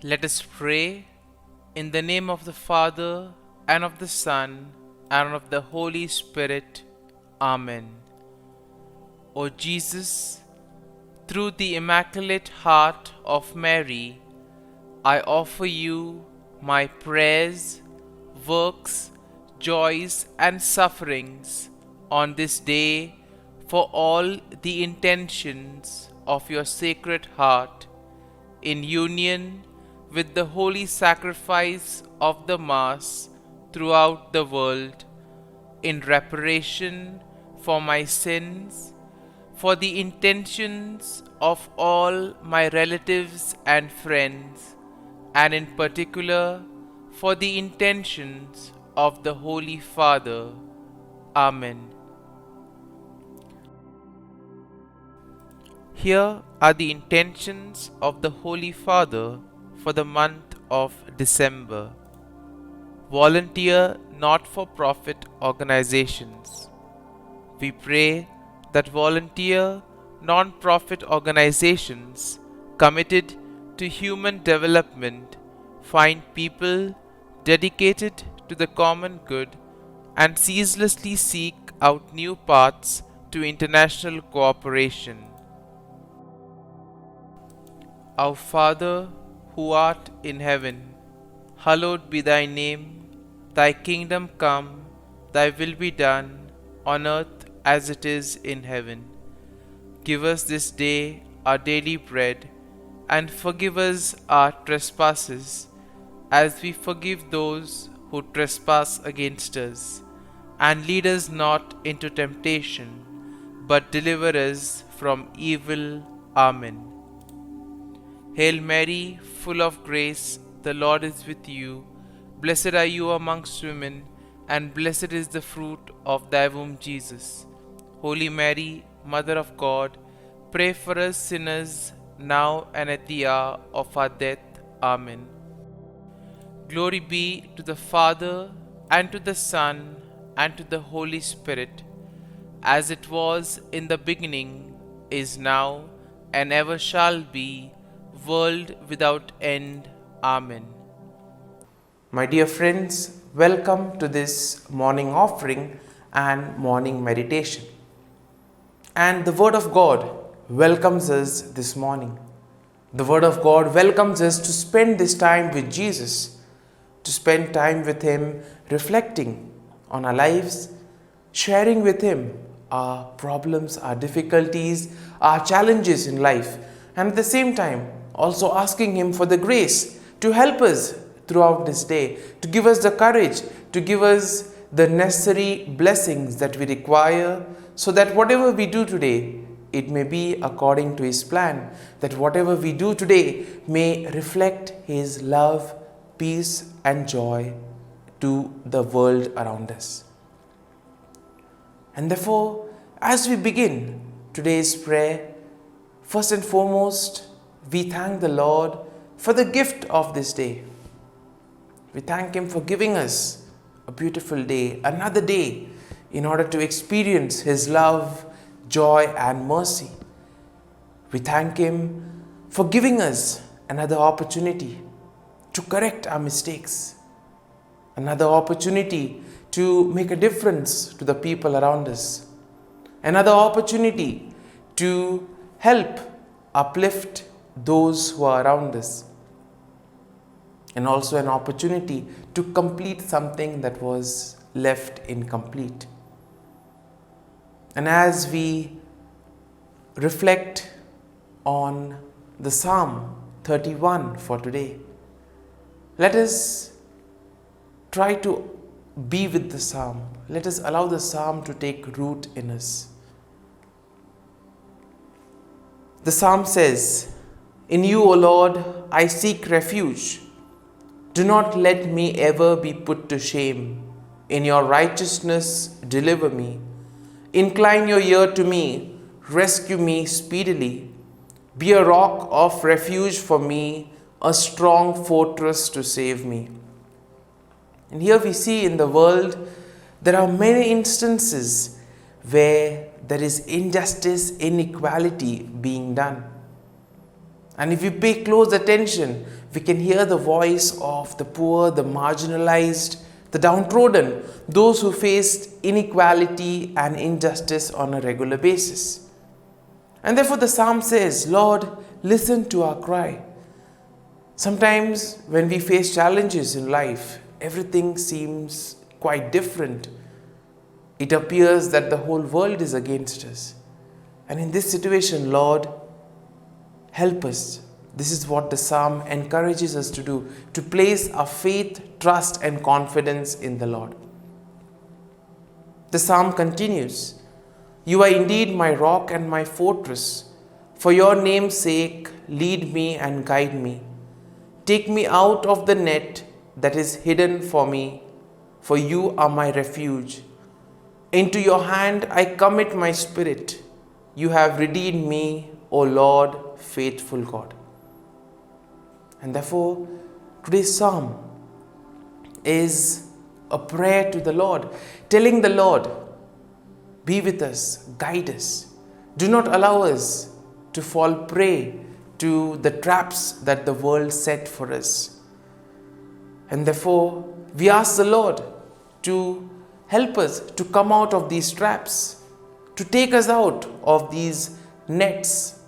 Let us pray in the name of the Father, and of the Son, and of the Holy Spirit. Amen. O Jesus, through the Immaculate Heart of Mary, I offer you my prayers, works, joys, and sufferings on this day for all the intentions of your Sacred Heart, in union with the holy sacrifice of the Mass throughout the world, in reparation for my sins, for the intentions of all my relatives and friends, and in particular for the intentions of the Holy Father. Amen. Here are the intentions of the Holy Father for the month of December. Volunteer not-for-profit organizations. We pray that volunteer non-profit organizations committed to human development find people dedicated to the common good and ceaselessly seek out new paths to international cooperation. Our Father, who art in heaven, hallowed be thy name. Thy kingdom come, thy will be done, on earth as it is in heaven. Give us this day our daily bread, and forgive us our trespasses, as we forgive those who trespass against us. And lead us not into temptation, but deliver us from evil. Amen. Hail Mary, full of grace, the Lord is with you. Blessed are you amongst women, and blessed is the fruit of thy womb, Jesus. Holy Mary, Mother of God, pray for us sinners, now and at the hour of our death. Amen. Glory be to the Father, and to the Son, and to the Holy Spirit, as it was in the beginning, is now, and ever shall be, world without end. Amen. My dear friends, welcome to this morning offering and morning meditation. And the Word of God welcomes us this morning. The Word of God welcomes us to spend this time with Jesus, to spend time with Him, reflecting on our lives, sharing with Him our problems, our difficulties, our challenges in life, and at the same time also asking Him for the grace to help us throughout this day, to give us the courage, to give us the necessary blessings that we require, so that whatever we do today, it may be according to His plan, that whatever we do today may reflect His love, peace and joy to the world around us. And therefore, as we begin today's prayer, first and foremost, we thank the Lord for the gift of this day. We thank Him for giving us a beautiful day, another day, in order to experience His love, joy and mercy. We thank Him for giving us another opportunity to correct our mistakes, another opportunity to make a difference to the people around us, another opportunity to help uplift those who are around us, and also an opportunity to complete something that was left incomplete. And as we reflect on the Psalm 31 for today, let us try to be with the Psalm. Let us allow the Psalm to take root in us. The Psalm says, "In you, O Lord, I seek refuge. Do not let me ever be put to shame. In your righteousness, deliver me. Incline your ear to me. Rescue me speedily. Be a rock of refuge for me, a strong fortress to save me." And here we see in the world, there are many instances where there is injustice, inequality being done. And if we pay close attention, we can hear the voice of the poor, the marginalized, the downtrodden, those who faced inequality and injustice on a regular basis. And therefore the psalm says, Lord, listen to our cry. Sometimes when we face challenges in life, everything seems quite different. It appears that the whole world is against us. And in this situation, Lord, help us. This is what the psalm encourages us to do, to place our faith, trust, and confidence in the Lord. The psalm continues, You are indeed my rock and my fortress. For your name's sake, lead me and guide me. Take me out of the net that is hidden for me, for you are my refuge. Into your hand I commit my spirit. You have redeemed me, O Lord, faithful God. And therefore, today's psalm is a prayer to the Lord, telling the Lord, be with us, guide us. Do not allow us to fall prey to the traps that the world set for us. And therefore, we ask the Lord to help us to come out of these traps, to take us out of these nets,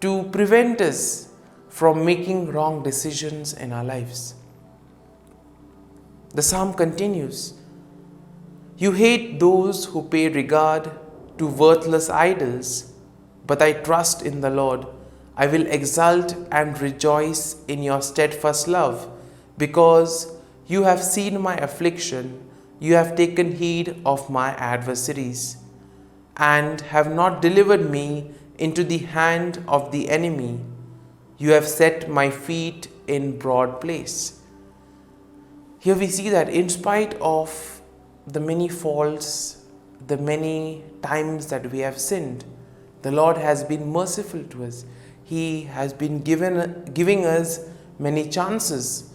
to prevent us from making wrong decisions in our lives. The psalm continues, You hate those who pay regard to worthless idols, but I trust in the Lord. I will exult and rejoice in your steadfast love, because you have seen my affliction, you have taken heed of my adversaries, and have not delivered me into the hand of the enemy. You have set my feet in broad place. Here we see that in spite of the many faults, the many times that we have sinned, the Lord has been merciful to us. He has been giving us many chances.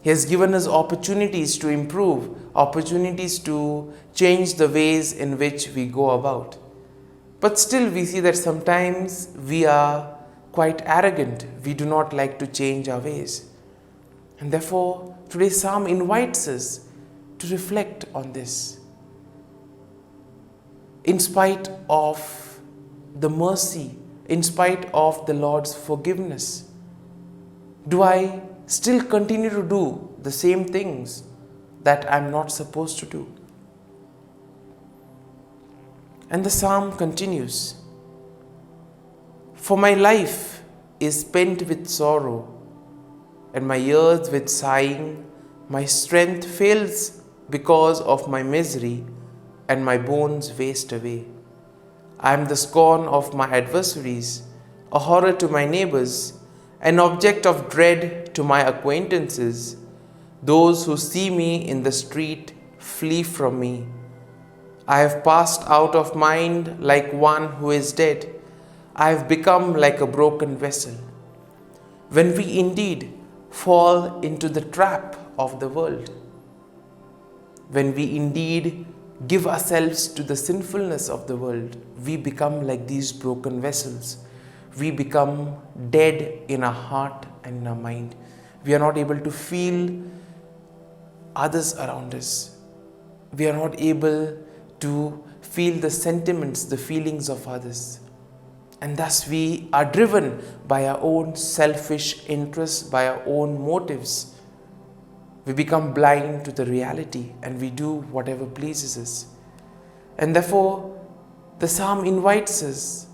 He has given us opportunities to improve, opportunities to change the ways in which we go about. But still we see that sometimes we are quite arrogant. We do not like to change our ways. And therefore, today's psalm invites us to reflect on this. In spite of the mercy, in spite of the Lord's forgiveness, do I still continue to do the same things that I'm not supposed to do? And the psalm continues, For my life is spent with sorrow, and my years with sighing. My strength fails because of my misery, and my bones waste away. I am the scorn of my adversaries, a horror to my neighbors, an object of dread to my acquaintances. Those who see me in the street flee from me. I have passed out of mind like one who is dead. I have become like a broken vessel. When we indeed fall into the trap of the world, when we indeed give ourselves to the sinfulness of the world, we become like these broken vessels. We become dead in our heart and in our mind. We are not able to feel others around us. We are not able to feel the sentiments, the feelings of others. And thus we are driven by our own selfish interests, by our own motives. We become blind to the reality and we do whatever pleases us. And therefore, the psalm invites us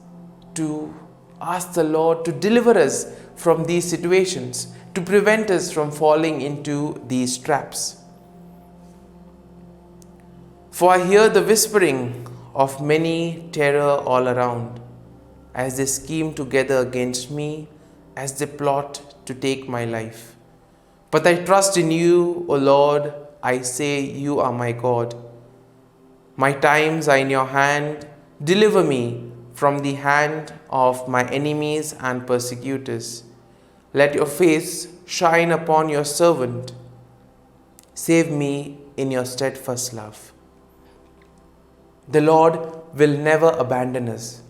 to ask the Lord to deliver us from these situations, to prevent us from falling into these traps. For I hear the whispering of many terror all around, as they scheme together against me, as they plot to take my life. But I trust in you, O Lord. I say you are my God. My times are in your hand. Deliver me from the hand of my enemies and persecutors. Let your face shine upon your servant. Save me in your steadfast love. The Lord will never abandon us.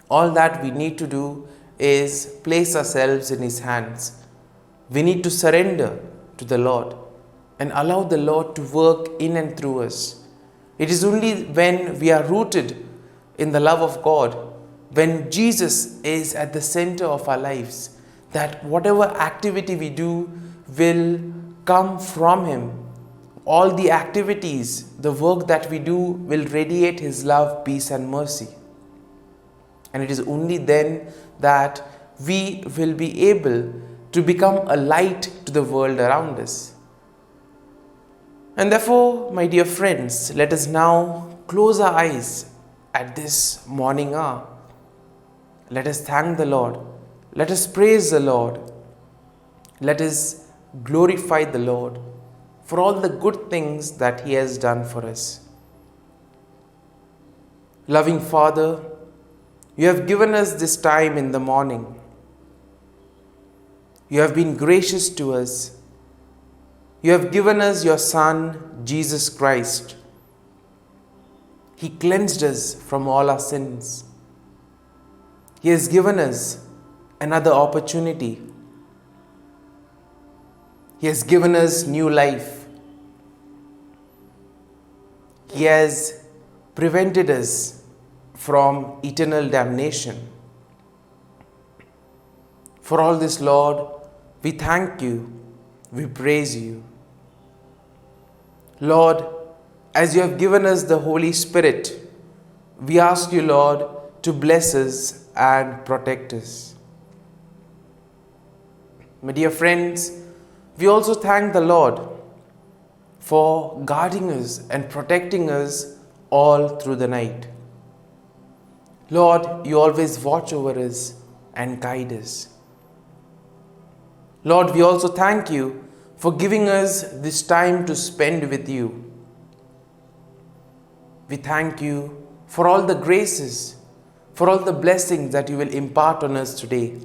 All that we need to do is place ourselves in His hands. We need to surrender to the Lord and allow the Lord to work in and through us. It is only when we are rooted in the love of God, when Jesus is at the center of our lives, that whatever activity we do will come from Him. All the activities, the work that we do will radiate His love, peace and mercy. And it is only then that we will be able to become a light to the world around us. And therefore, my dear friends, let us now close our eyes at this morning hour. Let us thank the Lord. Let us praise the Lord. Let us glorify the Lord for all the good things that He has done for us. Loving Father, You have given us this time in the morning. You have been gracious to us. You have given us Your Son, Jesus Christ. He cleansed us from all our sins. He has given us another opportunity. He has given us new life. He has prevented us from eternal damnation. For all this, Lord, we thank You, we praise You. Lord, as You have given us the Holy Spirit, we ask You, Lord, to bless us and protect us. My dear friends, we also thank the Lord for guarding us and protecting us all through the night. Lord, You always watch over us and guide us. Lord, we also thank You for giving us this time to spend with You. We thank You for all the graces, for all the blessings that You will impart on us today.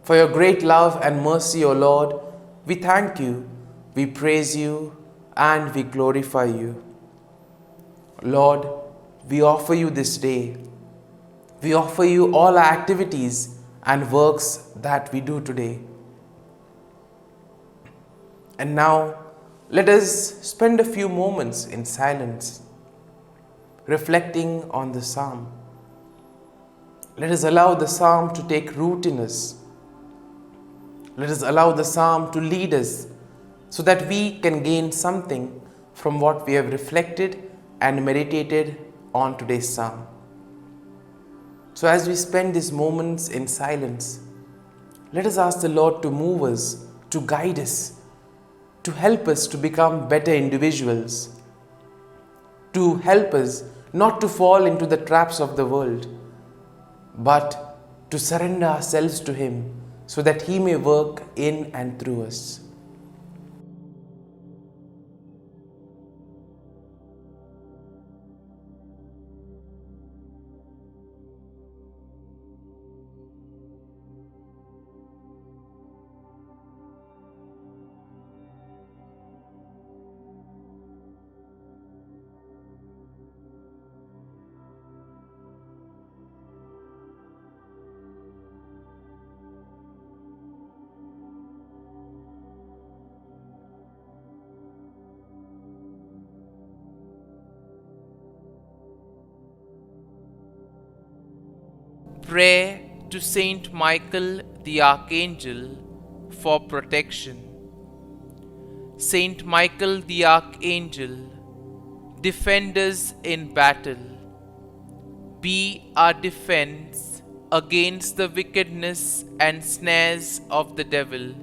For Your great love and mercy, O Lord, we thank You, we praise You, and we glorify You. Lord, we offer You this day. We offer You all our activities and works that we do today. And now, let us spend a few moments in silence, reflecting on the psalm. Let us allow the psalm to take root in us. Let us allow the psalm to lead us so that we can gain something from what we have reflected and meditated on today's psalm. So as we spend these moments in silence, let us ask the Lord to move us, to guide us, to help us to become better individuals, to help us not to fall into the traps of the world, but to surrender ourselves to Him so that He may work in and through us. Prayer to Saint Michael the Archangel for protection. Saint Michael the Archangel, defend us in battle. Be our defense against the wickedness and snares of the devil.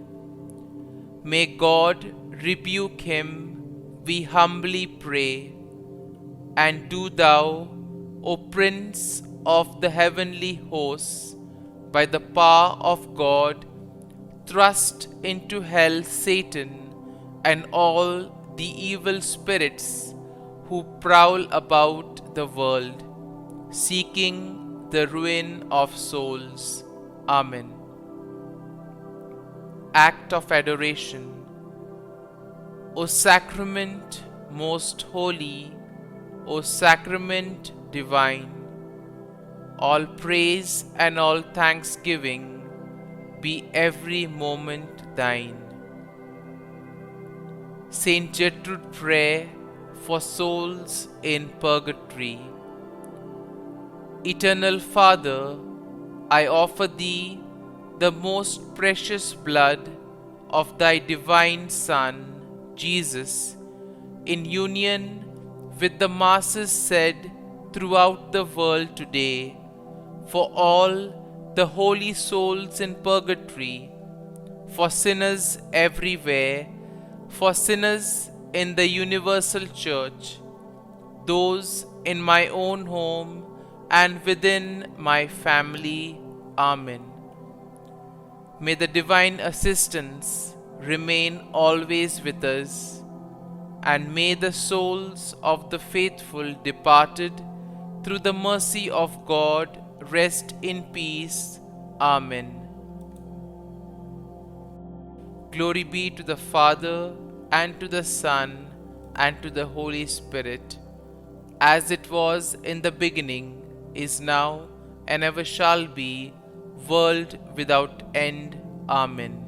May God rebuke him, we humbly pray. And do Thou, O Prince of the heavenly hosts, by the power of God, thrust into hell Satan and all the evil spirits who prowl about the world, seeking the ruin of souls. Amen. Act of Adoration. O Sacrament most holy, O Sacrament divine, All praise and all thanksgiving be every moment thine. Saint Gertrude, prayer for souls in purgatory. Eternal Father, I offer thee the most precious blood of thy divine Son, Jesus, in union with the masses said throughout the world today, for all the holy souls in purgatory, for sinners everywhere, for sinners in the universal church, those in my own home and within my family. Amen. May the divine assistance remain always with us, and may the souls of the faithful departed through the mercy of God rest in peace. Amen. Glory be to the Father, and to the Son, and to the Holy Spirit, as it was in the beginning, is now, and ever shall be, world without end. Amen.